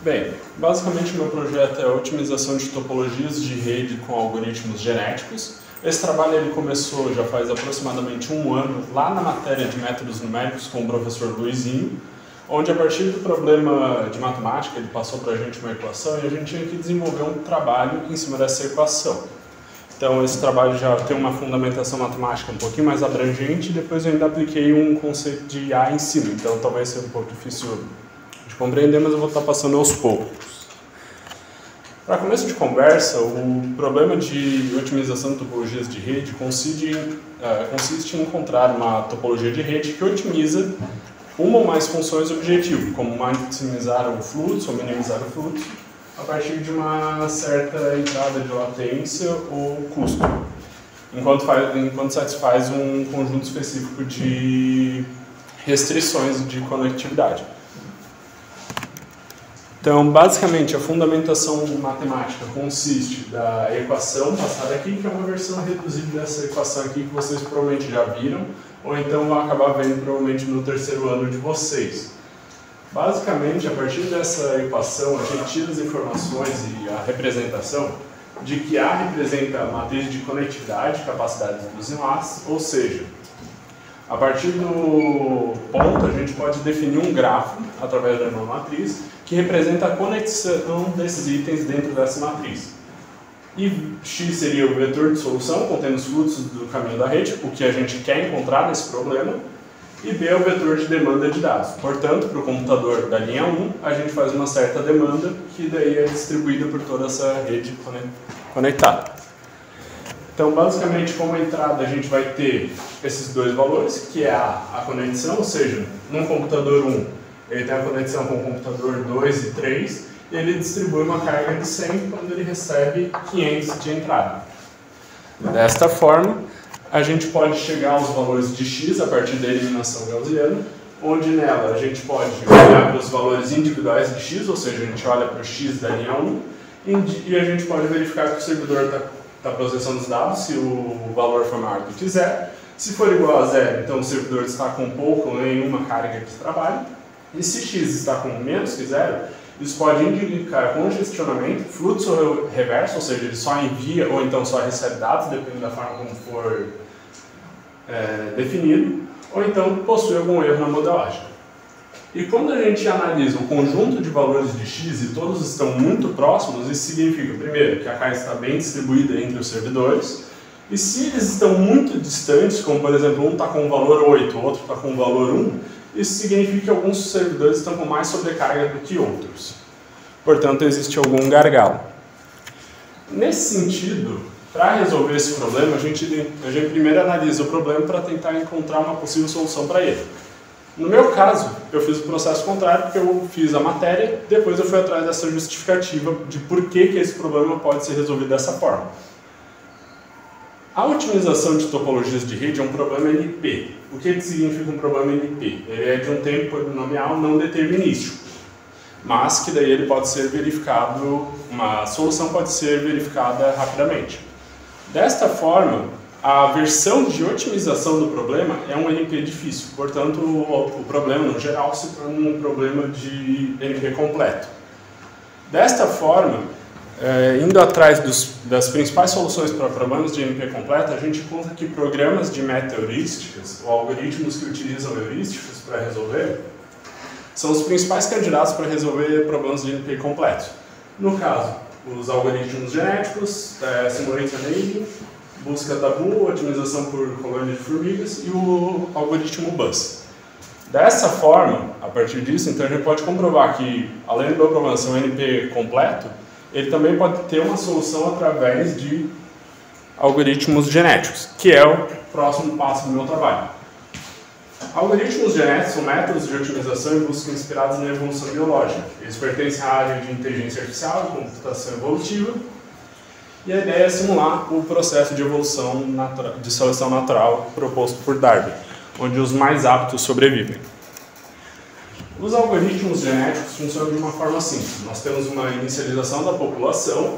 Bem, basicamente meu projeto é a otimização de topologias de rede com algoritmos genéticos. Esse trabalho ele começou já faz aproximadamente um ano, lá na matéria de métodos numéricos com o professor Luizinho, onde a partir do problema de matemática ele passou para a gente uma equação e a gente tinha que desenvolver um trabalho em cima dessa equação. Então esse trabalho já tem uma fundamentação matemática um pouquinho mais abrangente e depois eu ainda apliquei um conceito de IA em cima, então talvez seja um pouco difícil de compreender, mas eu vou estar passando aos poucos. Para começo de conversa, o problema de otimização de topologias de rede consiste em encontrar uma topologia de rede que otimiza uma ou mais funções objetivo, como maximizar o fluxo ou minimizar o fluxo, a partir de uma certa entrada de latência ou custo, enquanto satisfaz um conjunto específico de restrições de conectividade. Então, basicamente, a fundamentação matemática consiste da equação passada aqui, que é uma versão reduzida dessa equação aqui que vocês provavelmente já viram, ou então vão acabar vendo provavelmente no terceiro ano de vocês. Basicamente, a partir dessa equação, a gente tira as informações e a representação de que A representa a matriz de conectividade, capacidade dos enlaces, ou seja, a partir do ponto a gente pode definir um grafo, através da uma matriz, que representa a conexão desses itens dentro dessa matriz. E X seria o vetor de solução, contendo os fluxos do caminho da rede, o que a gente quer encontrar nesse problema, e B é o vetor de demanda de dados. Portanto, para o computador da linha 1, a gente faz uma certa demanda, que daí é distribuída por toda essa rede conectada. Então, basicamente, como entrada, a gente vai ter esses dois valores, que é a conexão, ou seja, no computador 1, ele tem a conexão com o computador 2 e 3, e ele distribui uma carga de 100 quando ele recebe 500 de entrada. Desta forma, a gente pode chegar aos valores de x a partir da eliminação gaussiana, onde nela a gente pode olhar para os valores individuais de x, ou seja, a gente olha para o x da linha 1, e a gente pode verificar que o servidor está processando os dados, se o valor for maior do que zero. Se for igual a zero, então o servidor está com pouco ou nenhuma carga de trabalho. E se x está com menos que zero, isso pode indicar congestionamento, fluxo reverso, ou seja, ele só envia ou então só recebe dados, dependendo da forma como for definido, ou então possui algum erro na modelagem. E quando a gente analisa o conjunto de valores de x e todos estão muito próximos, isso significa, primeiro, que a carga está bem distribuída entre os servidores, e se eles estão muito distantes, como por exemplo, um está com o valor 8, o outro está com o valor 1, isso significa que alguns servidores estão com mais sobrecarga do que outros. Portanto, existe algum gargalo. Nesse sentido, para resolver esse problema, a gente primeiro analisa o problema para tentar encontrar uma possível solução para ele. No meu caso, eu fiz o processo contrário, porque eu fiz a matéria, depois eu fui atrás dessa justificativa de por que esse problema pode ser resolvido dessa forma. A otimização de topologias de rede é um problema NP. O que significa um problema NP? Ele é de um tempo polinomial não determinístico, mas que daí ele pode ser verificado, uma solução pode ser verificada rapidamente. Desta forma, a versão de otimização do problema é um NP difícil, portanto o problema no geral se torna um problema de NP completo. Desta forma, indo atrás das principais soluções para problemas de NP completa, a gente encontra que programas de meta-heurísticas, ou algoritmos que utilizam heurísticas para resolver, são os principais candidatos para resolver problemas de NP completo. No caso, os algoritmos genéticos, simulation annealing, busca tabu, otimização por colônia de formigas e o algoritmo BUS. Dessa forma, a partir disso, então a gente pode comprovar que, além do meu problema ser um NP completo, ele também pode ter uma solução através de algoritmos genéticos, que é o próximo passo do meu trabalho. Algoritmos genéticos são métodos de otimização e busca inspirados na evolução biológica. Eles pertencem à área de inteligência artificial e computação evolutiva, e a ideia é simular o processo de evolução de seleção natural proposto por Darwin, onde os mais aptos sobrevivem. Os algoritmos genéticos funcionam de uma forma simples. Nós temos uma inicialização da população,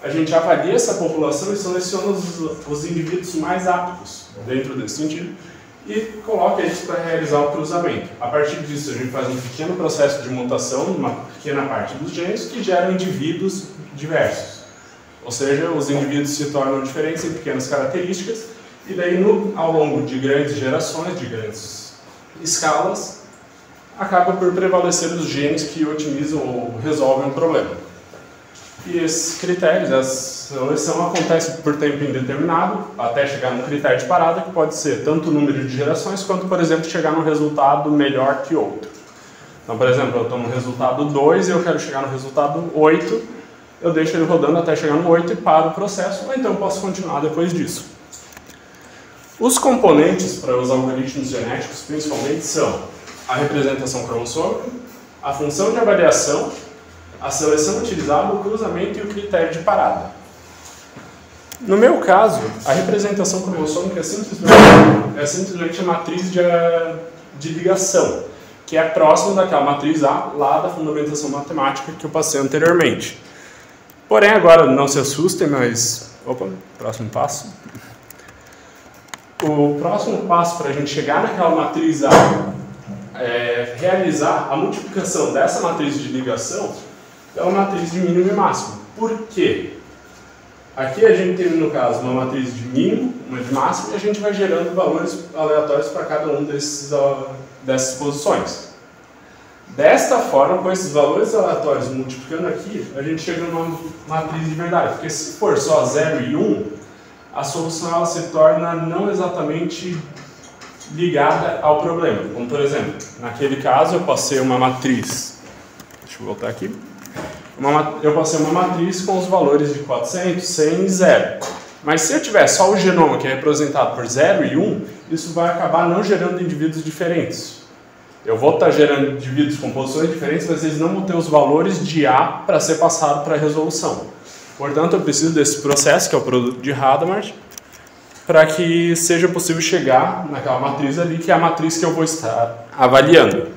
a gente avalia essa população e seleciona os indivíduos mais aptos dentro desse sentido, e coloca eles para realizar o cruzamento. A partir disso, a gente faz um pequeno processo de mutação, uma pequena parte dos genes, que geram indivíduos diversos. Ou seja, os indivíduos se tornam diferentes em pequenas características, e daí, ao longo de grandes gerações, de grandes escalas, acaba por prevalecer os genes que otimizam ou resolvem um problema. E esses critérios, essa seleção acontece por tempo indeterminado, até chegar num critério de parada, que pode ser tanto o número de gerações, quanto, por exemplo, chegar num resultado melhor que outro. Então, por exemplo, eu estou no resultado 2 e eu quero chegar no resultado 8, eu deixo ele rodando até chegar no 8 e paro o processo, ou então eu posso continuar depois disso. Os componentes para os algoritmos genéticos, principalmente, são a representação cromossômica, a função de avaliação, a seleção utilizada, o cruzamento e o critério de parada. No meu caso, a representação cromossômica é simplesmente a matriz de ligação, que é próxima daquela matriz A, lá da fundamentação matemática que eu passei anteriormente. Porém, agora não se assustem, mas... Opa, próximo passo. O próximo passo para a gente chegar naquela matriz A é realizar a multiplicação dessa matriz de ligação pela matriz de mínimo e máximo. Por quê? Aqui a gente tem, no caso, uma matriz de mínimo, uma de máximo, e a gente vai gerando valores aleatórios para cada um dessas posições. Desta forma, com esses valores aleatórios multiplicando aqui, a gente chega numa matriz de verdade. Porque se for só 0 e 1, a solução ela se torna não exatamente ligada ao problema. Como, por exemplo, naquele caso eu passei uma matriz... Deixa eu voltar aqui. Eu passei uma matriz com os valores de 400, 100 e 0. Mas se eu tiver só o genoma, que é representado por 0 e 1, isso vai acabar não gerando indivíduos diferentes. Eu vou estar gerando indivíduos com posições diferentes, mas eles não vão ter os valores de A para ser passado para a resolução. Portanto, eu preciso desse processo, que é o produto de Hadamard, para que seja possível chegar naquela matriz ali, que é a matriz que eu vou estar avaliando.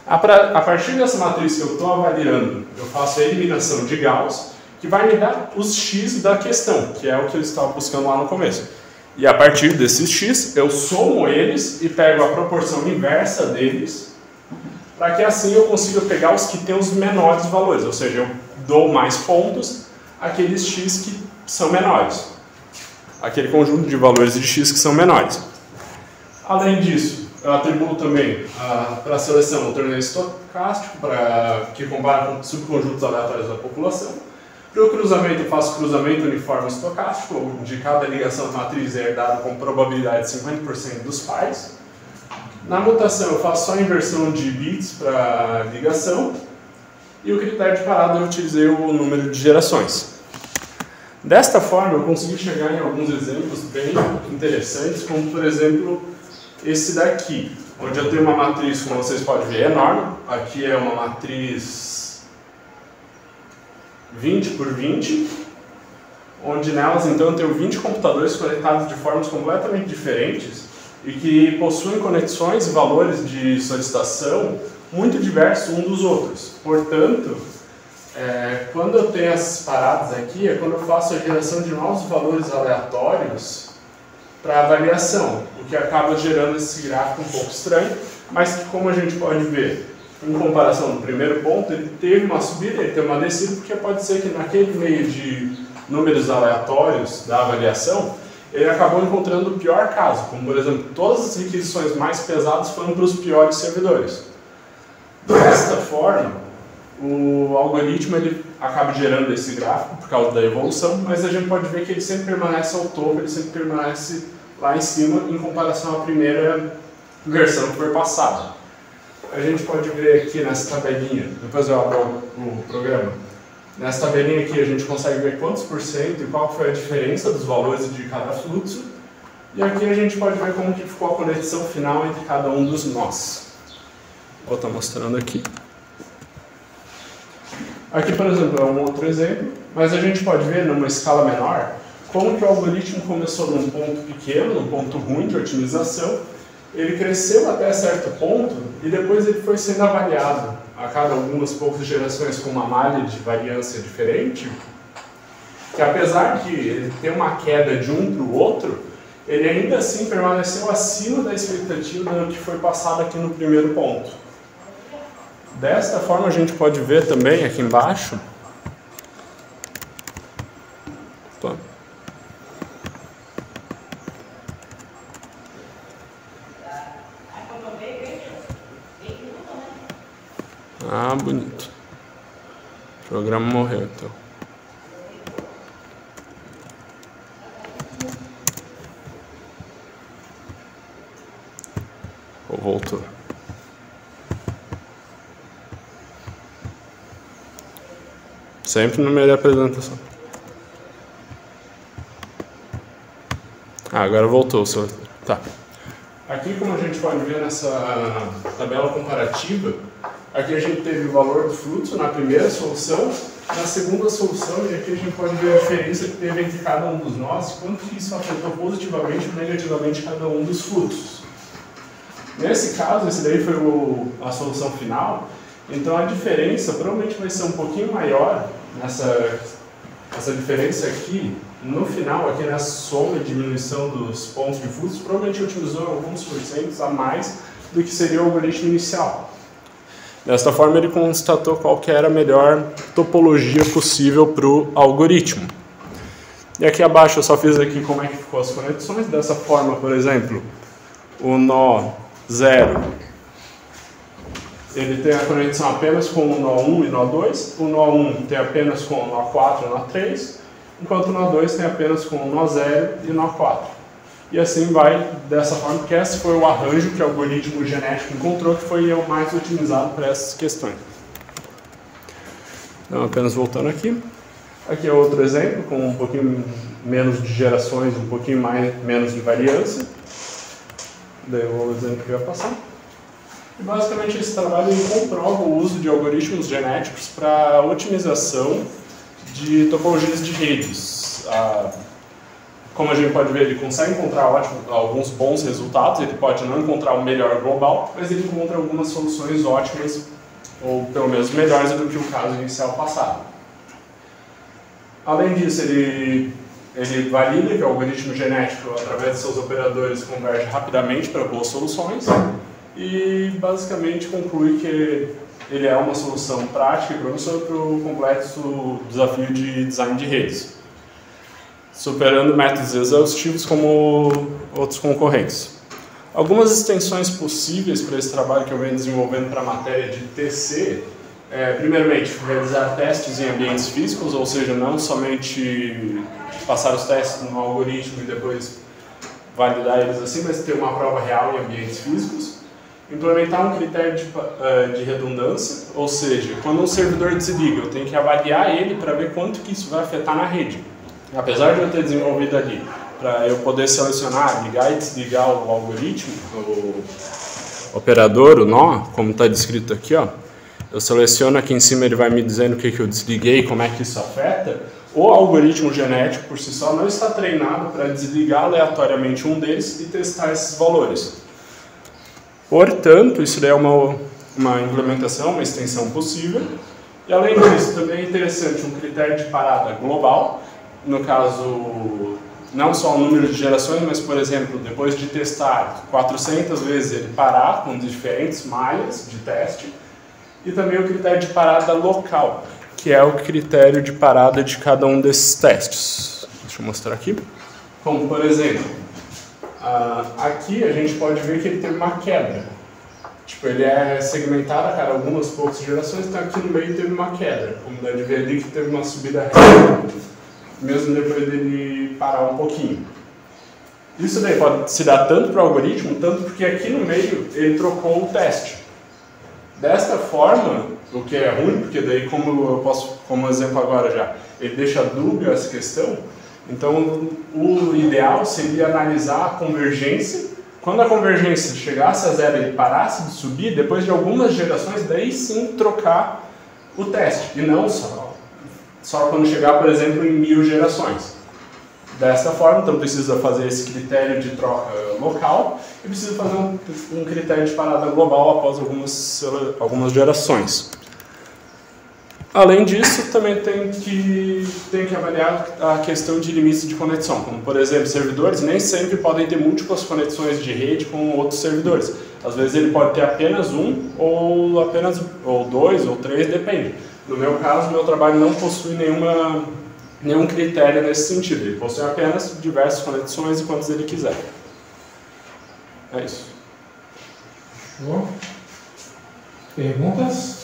A partir dessa matriz que eu estou avaliando, eu faço a eliminação de Gauss, que vai me dar os x da questão, que é o que eu estava buscando lá no começo. E a partir desses x, eu somo eles e pego a proporção inversa deles, para que assim eu consiga pegar os que têm os menores valores, ou seja, eu dou mais pontos àqueles x que são menores, aquele conjunto de valores de x que são menores. Além disso, eu atribuo também para a seleção o torneio estocástico, que compara com subconjuntos aleatórios da população. Para o cruzamento, eu faço cruzamento uniforme estocástico, onde cada ligação matriz é herdada com probabilidade de 50% dos pares. Na mutação, eu faço só a inversão de bits para ligação. E o critério de parada, eu utilizei o número de gerações. Desta forma, eu consegui chegar em alguns exemplos bem interessantes, como, por exemplo, esse daqui, onde eu tenho uma matriz, como vocês podem ver, enorme. Aqui é uma matriz 20 por 20, onde nelas, então, eu tenho 20 computadores conectados de formas completamente diferentes e que possuem conexões e valores de solicitação muito diversos uns dos outros. Portanto, quando eu tenho essas paradas aqui, é quando eu faço a geração de novos valores aleatórios para avaliação, o que acaba gerando esse gráfico um pouco estranho, mas que, como a gente pode ver, em comparação do primeiro ponto, ele teve uma subida, ele teve uma descida, porque pode ser que naquele meio de números aleatórios da avaliação, ele acabou encontrando o pior caso, como, por exemplo, todas as requisições mais pesadas foram para os piores servidores. Desta forma, o algoritmo ele acaba gerando esse gráfico por causa da evolução, mas a gente pode ver que ele sempre permanece ao topo, ele sempre permanece lá em cima em comparação à primeira versão que foi passada. A gente pode ver aqui nessa tabelinha, depois eu abro o programa, nessa tabelinha aqui a gente consegue ver quantos por cento e qual foi a diferença dos valores de cada fluxo, e aqui a gente pode ver como que ficou a conexão final entre cada um dos nós. Vou estar mostrando aqui. Aqui, por exemplo, é um outro exemplo, mas a gente pode ver numa escala menor como que o algoritmo começou num ponto pequeno, num ponto ruim de otimização, ele cresceu até certo ponto e depois ele foi sendo avaliado a cada algumas poucas gerações com uma malha de variância diferente, que apesar de ele ter uma queda de um para o outro, ele ainda assim permaneceu acima da expectativa do que foi passado aqui no primeiro ponto. Desta forma a gente pode ver também aqui embaixo. Opa. Ah, bonito. O programa morreu, então. Ou voltou. Sempre no meio da apresentação. Ah, agora voltou o seu. Tá. Aqui, como a gente pode ver nessa tabela comparativa, aqui a gente teve o valor do fluxo na primeira solução, na segunda solução, e aqui a gente pode ver a diferença que teve entre cada um dos nós, quanto que isso afetou positivamente ou negativamente cada um dos fluxos. Nesse caso, esse daí foi a solução final, então a diferença provavelmente vai ser um pouquinho maior essa diferença aqui, no final, aqui na soma e diminuição dos pontos de fluxo, provavelmente utilizou alguns porcentos a mais do que seria o algoritmo inicial. Desta forma, ele constatou qual que era a melhor topologia possível para o algoritmo. E aqui abaixo eu só fiz aqui como é que ficou as conexões. Dessa forma, por exemplo, o nó 0, ele tem a conexão apenas com o nó 1 e nó 2. O nó 1 tem apenas com o nó 4 e nó 3. Enquanto o nó 2 tem apenas com o nó 0 e nó 4. E assim vai dessa forma, porque esse foi o arranjo que o algoritmo genético encontrou, que foi o mais otimizado para essas questões. Então, apenas voltando aqui. Aqui é outro exemplo, com um pouquinho menos de gerações, um pouquinho menos de variância. Daí o exemplo que eu ia passar. E basicamente esse trabalho comprova o uso de algoritmos genéticos para otimização de topologias de redes. Como a gente pode ver, ele consegue encontrar alguns bons resultados, ele pode não encontrar o melhor global, mas ele encontra algumas soluções ótimas, ou pelo menos melhores do que o caso inicial passado. Além disso, ele valida que o algoritmo genético, através de seus operadores, converge rapidamente para boas soluções e basicamente conclui que ele é uma solução prática e promissora para o complexo desafio de design de redes, superando métodos exaustivos como outros concorrentes. Algumas extensões possíveis para esse trabalho que eu venho desenvolvendo para a matéria de TC primeiramente, realizar testes em ambientes físicos, ou seja, não somente passar os testes no algoritmo e depois validar eles assim, mas ter uma prova real em ambientes físicos. Implementar um critério de redundância, ou seja, quando um servidor desliga, eu tenho que avaliar ele para ver quanto que isso vai afetar na rede. Apesar de eu ter desenvolvido ali, para eu poder selecionar, ligar e desligar o algoritmo, o operador, o nó, como está descrito aqui, ó, eu seleciono aqui em cima, ele vai me dizendo o que eu desliguei, como é que isso afeta. O algoritmo genético, por si só, não está treinado para desligar aleatoriamente um deles e testar esses valores. Portanto, isso daí é uma implementação, uma extensão possível. E além disso, também é interessante um critério de parada global, no caso, não só o número de gerações, mas, por exemplo, depois de testar 400 vezes ele parar com diferentes malhas de teste, e também o critério de parada local, que é o critério de parada de cada um desses testes. Deixa eu mostrar aqui. Como, por exemplo, aqui a gente pode ver que ele teve uma quebra. Tipo, ele é segmentado a cada algumas poucas gerações, então aqui no meio teve uma quebra. Como dá de ver ali que teve uma subida reta, mesmo depois dele parar um pouquinho. Isso daí pode se dar tanto para o algoritmo, tanto porque aqui no meio ele trocou o teste. Desta forma, o que é ruim, porque daí como exemplo agora já, ele deixa dúbio essa questão, então o ideal seria analisar a convergência. Quando a convergência chegasse a zero e ele parasse de subir, depois de algumas gerações, daí sim trocar o teste, e não só quando chegar, por exemplo, em 1000 gerações. Desta forma, então precisa fazer esse critério de troca local e precisa fazer um critério de parada global após algumas gerações. Além disso, também tem que avaliar a questão de limites de conexão, como, por exemplo, servidores nem sempre podem ter múltiplas conexões de rede com outros servidores. Às vezes ele pode ter apenas um, ou dois, ou três, depende. No meu caso, meu trabalho não possui nenhum critério nesse sentido. Ele possui apenas diversas conexões e quantas ele quiser. É isso. Show. Perguntas?